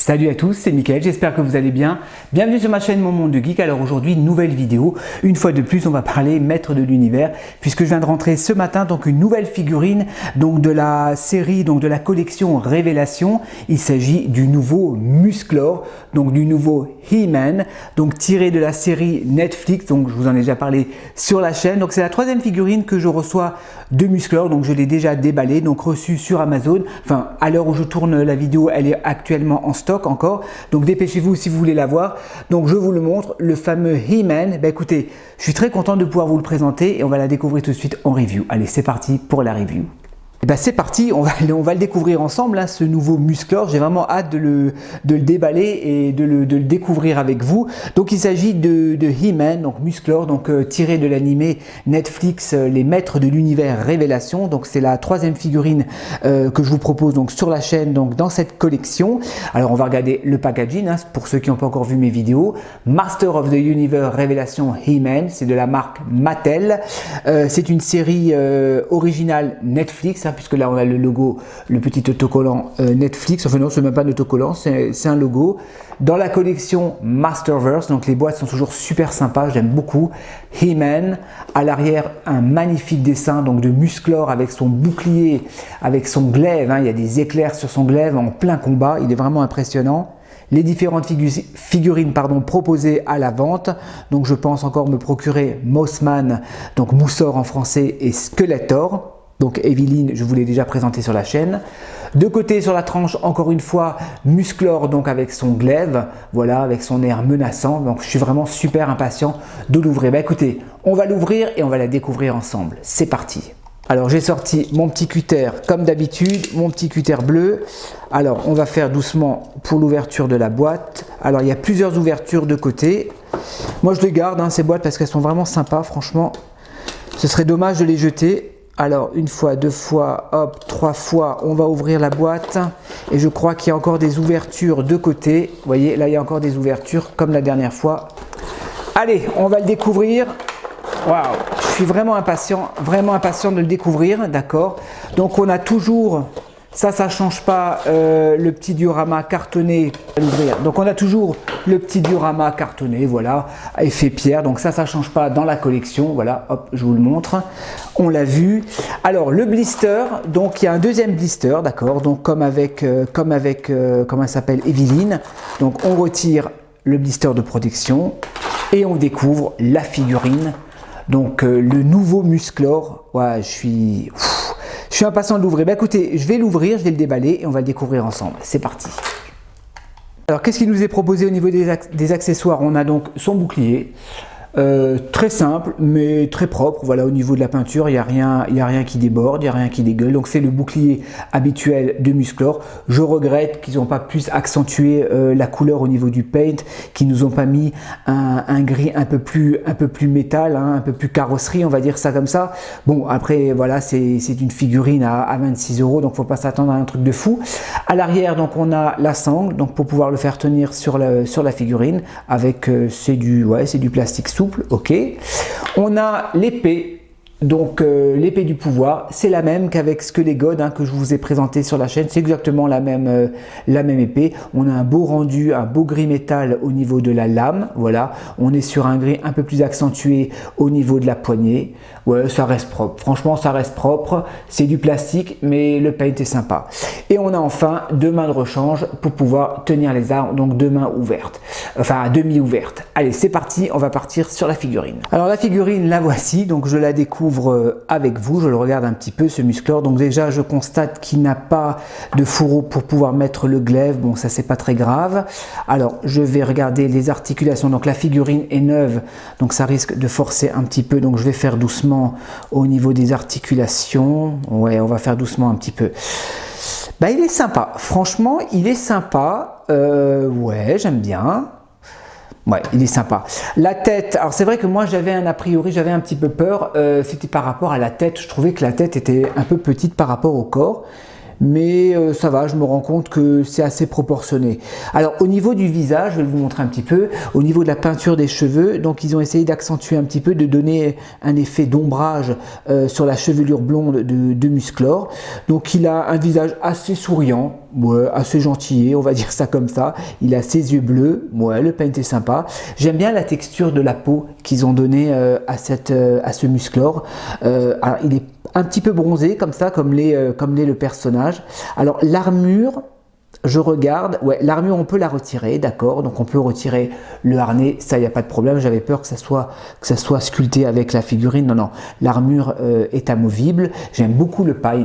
Salut à tous, c'est Mickaël, j'espère que vous allez bien. Bienvenue sur ma chaîne Mon Monde de Geek. Alors aujourd'hui, nouvelle vidéo. Une fois de plus, on va parler maître de l'univers, puisque je viens de rentrer ce matin donc une nouvelle figurine donc de la série, donc de la collection Révélation. Il s'agit du nouveau Musclor, donc du nouveau He-Man, donc tiré de la série Netflix. Donc je vous en ai déjà parlé sur la chaîne. Donc c'est la troisième figurine que je reçois de Musclor. Donc je l'ai déjà déballé, donc reçu sur Amazon. Enfin, à l'heure où je tourne la vidéo, elle est actuellement en stock encore, donc dépêchez-vous si vous voulez la voir. Donc je vous le montre, le fameux He-Man. Écoutez, je suis très content de pouvoir vous le présenter et on va la découvrir tout de suite en review. Allez, c'est parti pour la review. C'est parti, on va le découvrir ensemble, hein, ce nouveau Musclor. J'ai vraiment hâte de le déballer et de le découvrir avec vous. Donc il s'agit de He-Man, donc Musclor, donc tiré de l'animé Netflix Les Maîtres de l'Univers Révélation. Donc c'est la troisième figurine que je vous propose donc sur la chaîne, donc dans cette collection. Alors on va regarder le packaging, hein, pour ceux qui n'ont pas encore vu mes vidéos. Master of the Universe Révélation He-Man, c'est de la marque Mattel. C'est une série originale Netflix, puisque là on a le logo, le petit autocollant Netflix. Enfin non, c'est même pas un autocollant, c'est un logo. Dans la collection Masterverse, donc les boîtes sont toujours super sympas, j'aime beaucoup. He-Man, à l'arrière un magnifique dessin donc de Musclor avec son bouclier, avec son glaive, hein, il y a des éclairs sur son glaive en plein combat, il est vraiment impressionnant. Les différentes figurines proposées à la vente. Donc je pense encore me procurer Mossman, donc Moussor en français, et Skeletor. Donc Evelyne, je vous l'ai déjà présenté sur la chaîne. De côté sur la tranche, encore une fois, Musclor, donc avec son glaive, voilà, avec son air menaçant. Donc je suis vraiment super impatient de l'ouvrir. Écoutez, on va l'ouvrir et on va la découvrir ensemble. C'est parti. Alors j'ai sorti mon petit cutter comme d'habitude, mon petit cutter bleu. Alors on va faire doucement pour l'ouverture de la boîte. Alors il y a plusieurs ouvertures de côté. Moi je les garde, hein, ces boîtes, parce qu'elles sont vraiment sympas, franchement. Ce serait dommage de les jeter. Alors une fois, deux fois, hop, trois fois, on va ouvrir la boîte. Et je crois qu'il y a encore des ouvertures de côté. Vous voyez, là il y a encore des ouvertures comme la dernière fois. Allez, on va le découvrir. Waouh, je suis vraiment impatient de le découvrir, d'accord. Donc on a toujours, ça change pas, le petit diorama cartonné à l'ouvrir. Donc on a toujours le petit diorama cartonné, voilà, effet pierre. Donc ça change pas dans la collection, voilà, hop, je vous le montre. On l'a vu. Alors le blister, donc il y a un deuxième blister, d'accord. Donc comme avec comment elle s'appelle, Evelyne. Donc on retire le blister de protection et on découvre la figurine. Donc le nouveau Musclor, ouais, je suis impatient de l'ouvrir. Écoutez, je vais l'ouvrir, je vais le déballer et on va le découvrir ensemble. C'est parti. Alors qu'est-ce qui nous est proposé au niveau des accessoires? On a donc son bouclier, très simple mais très propre. Voilà, au niveau de la peinture, il n'y a rien qui déborde, il n'y a rien qui dégueule. Donc c'est le bouclier habituel de Musclor. Je regrette qu'ils n'ont pas plus accentué la couleur au niveau du paint, qu'ils nous ont pas mis un gris un peu plus métal, hein, un peu plus carrosserie, on va dire ça comme ça. Bon, après voilà, c'est une figurine à 26 €, donc faut pas s'attendre à un truc de fou. À l'arrière, donc on a la sangle, donc pour pouvoir le faire tenir sur la figurine, avec c'est du plastique souple. Ok, on a l'épée. Donc l'épée du pouvoir, c'est la même qu'avec Skelegod, hein, que je vous ai présenté sur la chaîne. C'est exactement la même épée. On a un beau rendu, un beau gris métal au niveau de la lame. Voilà, on est sur un gris un peu plus accentué au niveau de la poignée. Ouais, ça reste propre. Franchement, ça reste propre. C'est du plastique, mais le paint est sympa. Et on a enfin deux mains de rechange pour pouvoir tenir les armes. Donc deux mains ouvertes, enfin à demi ouvertes. Allez, c'est parti. On va partir sur la figurine. Alors la figurine, la voici. Donc je la découvre avec vous, je le regarde un petit peu, ce Musclor. Donc déjà je constate qu'il n'a pas de fourreau pour pouvoir mettre le glaive. Bon, ça c'est pas très grave. Alors je vais regarder les articulations. Donc la figurine est neuve, donc ça risque de forcer un petit peu, donc je vais faire doucement au niveau des articulations. Ouais, on va faire doucement un petit peu. Il est sympa, franchement il est sympa. Ouais, j'aime bien. Ouais, il est sympa. La tête, alors c'est vrai que moi j'avais un a priori, j'avais un petit peu peur, c'était par rapport à la tête. Je trouvais que la tête était un peu petite par rapport au corps. mais ça va, je me rends compte que c'est assez proportionné. Alors au niveau du visage, je vais vous montrer un petit peu, au niveau de la peinture des cheveux, donc ils ont essayé d'accentuer un petit peu, de donner un effet d'ombrage sur la chevelure blonde de Musclor. Donc il a un visage assez souriant, ouais, assez gentil, on va dire ça comme ça. Il a ses yeux bleus, ouais, le paint est sympa. J'aime bien la texture de la peau qu'ils ont donnée à ce Musclor. Alors il est un petit peu bronzé comme ça, comme l'est le personnage. Alors l'armure, je regarde, ouais, l'armure on peut la retirer, d'accord, donc on peut retirer le harnais, ça il n'y a pas de problème, j'avais peur que ça soit sculpté avec la figurine, non, non, l'armure est amovible. J'aime beaucoup le pain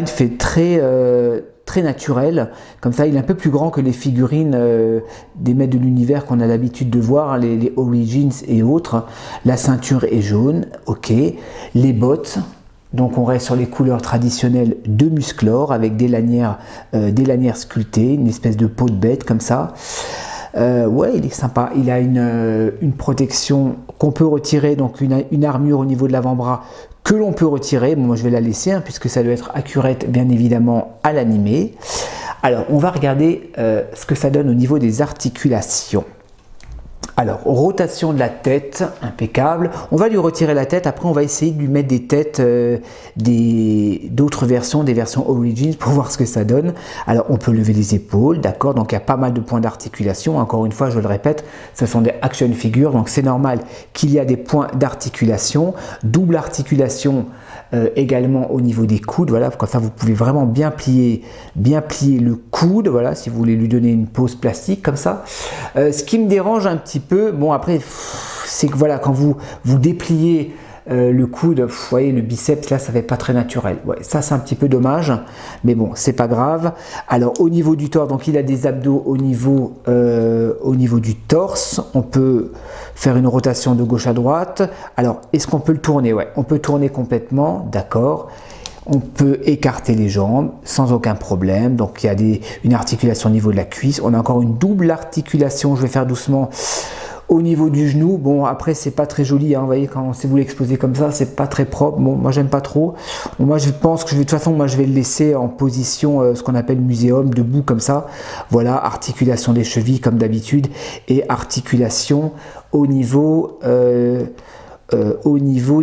fait très naturel, comme ça il est un peu plus grand que les figurines des maîtres de l'univers qu'on a l'habitude de voir, les Origins et autres. La ceinture est jaune, ok, les bottes. Donc on reste sur les couleurs traditionnelles de Musclor avec des lanières sculptées, une espèce de peau de bête comme ça. Ouais, il est sympa. Il a une protection qu'on peut retirer, donc une armure au niveau de l'avant-bras que l'on peut retirer. Bon, moi je vais la laisser puisque ça doit être accurate bien évidemment à l'animé. Alors on va regarder ce que ça donne au niveau des articulations. Alors, rotation de la tête, impeccable. On va lui retirer la tête, après on va essayer de lui mettre des têtes d'autres versions, des versions Origins pour voir ce que ça donne. Alors, on peut lever les épaules, d'accord, donc il y a pas mal de points d'articulation. Encore une fois, je le répète, ce sont des action figures, donc c'est normal qu'il y a des points d'articulation. Double articulation également au niveau des coudes, voilà, comme ça vous pouvez vraiment bien plier le coude, voilà, si vous voulez lui donner une pose plastique comme ça. Ce qui me dérange un petit peu, bon après, c'est que voilà, quand vous dépliez le coude, vous voyez le biceps là, ça fait pas très naturel. Ouais, ça c'est un petit peu dommage, mais bon, c'est pas grave. Alors au niveau du torse, donc il a des abdos au niveau du torse. On peut faire une rotation de gauche à droite. Alors est-ce qu'on peut le tourner? Ouais, on peut tourner complètement, d'accord. On peut écarter les jambes sans aucun problème. Donc il y a une articulation au niveau de la cuisse. On a encore une double articulation, je vais faire doucement, au niveau du genou. Bon, après c'est pas très joli, vous voyez, quand vous l'exposez comme ça, c'est pas très propre. Bon, moi j'aime pas trop. Bon, moi je pense que de toute façon moi je vais le laisser en position ce qu'on appelle muséum, debout comme ça. Voilà, articulation des chevilles comme d'habitude et articulation au niveau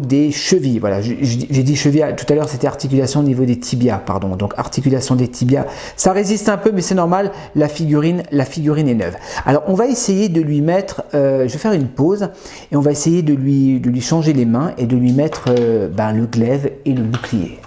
des chevilles. Voilà, j'ai dit cheville tout à l'heure, c'était articulation au niveau des tibias, pardon. Donc articulation des tibias, ça résiste un peu, mais c'est normal. La figurine est neuve. Alors on va essayer de lui mettre, je vais faire une pause et on va essayer de lui changer les mains et de lui mettre le glaive et le bouclier.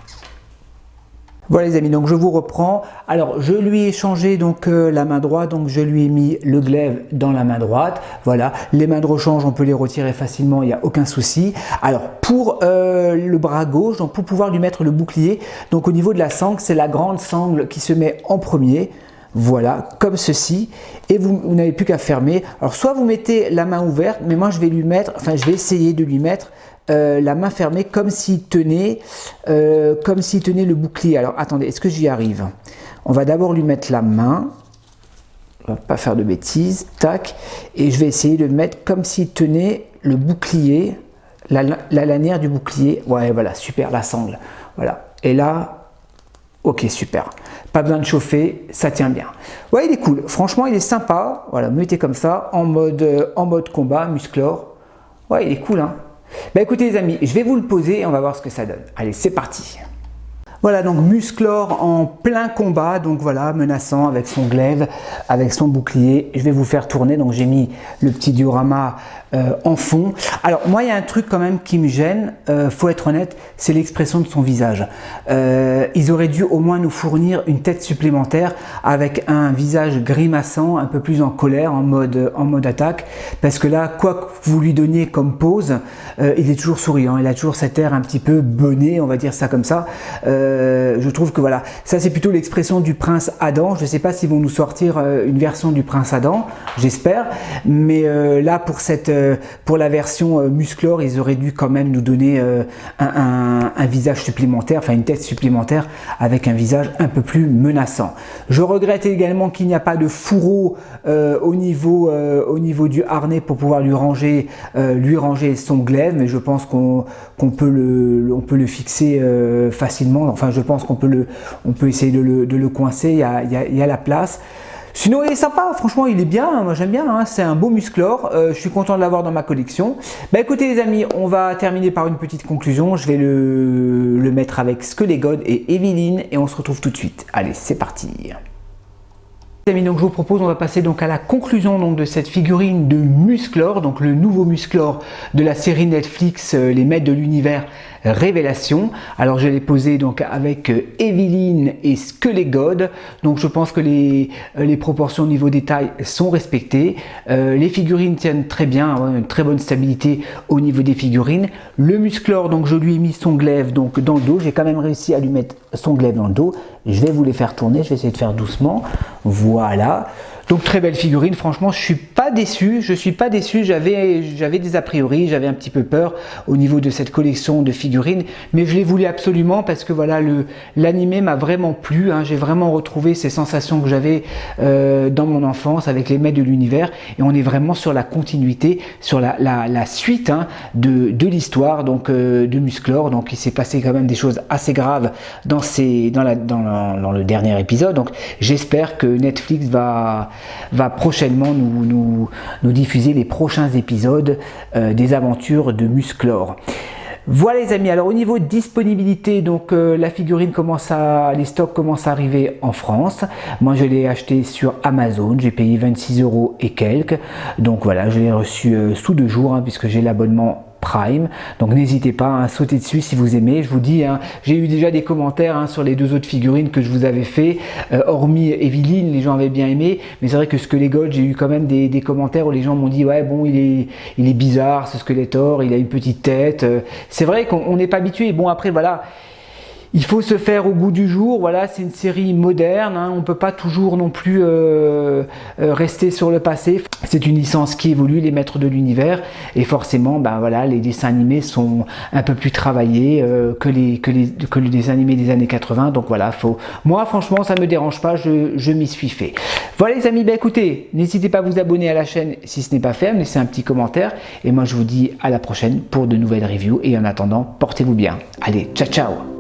Voilà les amis, donc je vous reprends. Alors je lui ai changé donc la main droite, donc je lui ai mis le glaive dans la main droite. Voilà, les mains de rechange, on peut les retirer facilement, il n'y a aucun souci. Alors pour le bras gauche, donc pour pouvoir lui mettre le bouclier, donc au niveau de la sangle, c'est la grande sangle qui se met en premier. Voilà, comme ceci, et vous n'avez plus qu'à fermer. Alors soit vous mettez la main ouverte, mais moi je vais essayer de lui mettre la main fermée comme s'il tenait le bouclier. Alors attendez, est-ce que j'y arrive? On va d'abord lui mettre la main, on va pas faire de bêtises, tac, et je vais essayer de mettre comme s'il tenait le bouclier, la lanière du bouclier. Ouais, voilà, super, la sangle, voilà, et là, ok, super, pas besoin de chauffer, ça tient bien. Ouais, il est cool, franchement il est sympa. Voilà, mettez comme ça, en mode combat, Musclor. Ouais, il est cool, hein. Bah écoutez les amis, je vais vous le poser et on va voir ce que ça donne. Allez, c'est parti. Voilà, donc Musclor en plein combat, donc voilà, menaçant avec son glaive, avec son bouclier. Je vais vous faire tourner, donc j'ai mis le petit diorama en fond. Alors moi il y a un truc quand même qui me gêne, faut être honnête, c'est l'expression de son visage. Ils auraient dû au moins nous fournir une tête supplémentaire avec un visage grimaçant, un peu plus en colère, en mode attaque, parce que là, quoi que vous lui donniez comme pose, il est toujours souriant, il a toujours cet air un petit peu bonnet, on va dire ça comme ça. Je trouve que voilà, ça c'est plutôt l'expression du prince Adam. Je ne sais pas s'ils vont nous sortir une version du prince Adam, j'espère, mais là pour la version Musclor, ils auraient dû quand même nous donner un visage supplémentaire, enfin une tête supplémentaire avec un visage un peu plus menaçant. Je regrette également qu'il n'y a pas de fourreau au niveau du harnais pour pouvoir lui ranger son glaive, mais je pense qu'on peut le fixer facilement. Enfin enfin je pense qu'on peut essayer de le coincer, il y a la place. Sinon il est sympa, franchement il est bien, moi j'aime bien, hein, c'est un beau musclor, je suis content de l'avoir dans ma collection. Bah écoutez les amis, on va terminer par une petite conclusion, je vais le mettre avec Skelegod et Evelyne et on se retrouve tout de suite. Allez, c'est parti. Les amis, donc je vous propose, on va passer donc à la conclusion donc de cette figurine de Musclor, donc le nouveau Musclor de la série Netflix Les Maîtres de l'Univers Révélation. Alors je l'ai posé donc avec Evelyne et Skelegod, donc je pense que les proportions au niveau des tailles sont respectées. Les figurines tiennent très bien, une très bonne stabilité au niveau des figurines. Le Musclor, donc je lui ai mis son glaive donc dans le dos, j'ai quand même réussi à lui mettre son glaive dans le dos. Je vais vous les faire tourner, je vais essayer de faire doucement. Voilà. Donc très belle figurine, franchement je suis pas déçu, j'avais des a priori, j'avais un petit peu peur au niveau de cette collection de figurines, mais je l'ai voulu absolument parce que voilà, l'animé m'a vraiment plu, hein, j'ai vraiment retrouvé ces sensations que j'avais dans mon enfance avec les Maîtres de l'Univers, et on est vraiment sur la continuité, sur la suite hein, de l'histoire donc de Musclor. Donc il s'est passé quand même des choses assez graves dans le dernier épisode, donc j'espère que Netflix va prochainement nous diffuser les prochains épisodes des aventures de Musclor. Voilà les amis, alors au niveau de disponibilité, donc la figurine les stocks commencent à arriver en France. Moi je l'ai acheté sur Amazon, j'ai payé 26 € et quelques. Donc voilà, je l'ai reçu sous 2 jours hein, puisque j'ai l'abonnement Prime, donc n'hésitez pas à sauter dessus si vous aimez. Je vous dis, hein, j'ai eu déjà des commentaires hein, sur les 2 autres figurines que je vous avais fait, hormis Evelyne, les gens avaient bien aimé, mais c'est vrai que Skelegod, j'ai eu quand même des commentaires où les gens m'ont dit ouais bon il est bizarre ce Skeletor, il a une petite tête, c'est vrai qu'on n'est pas habitué. Bon après voilà, il faut se faire au goût du jour, voilà, c'est une série moderne, hein, on ne peut pas toujours non plus rester sur le passé. C'est une licence qui évolue, les Maîtres de l'Univers, et forcément, ben voilà, les dessins animés sont un peu plus travaillés que les dessins animés des années 80, donc voilà, moi franchement ça ne me dérange pas, je m'y suis fait. Voilà les amis, ben écoutez, n'hésitez pas à vous abonner à la chaîne si ce n'est pas fait, laissez un petit commentaire, et moi je vous dis à la prochaine pour de nouvelles reviews, et en attendant, portez-vous bien. Allez, ciao ciao.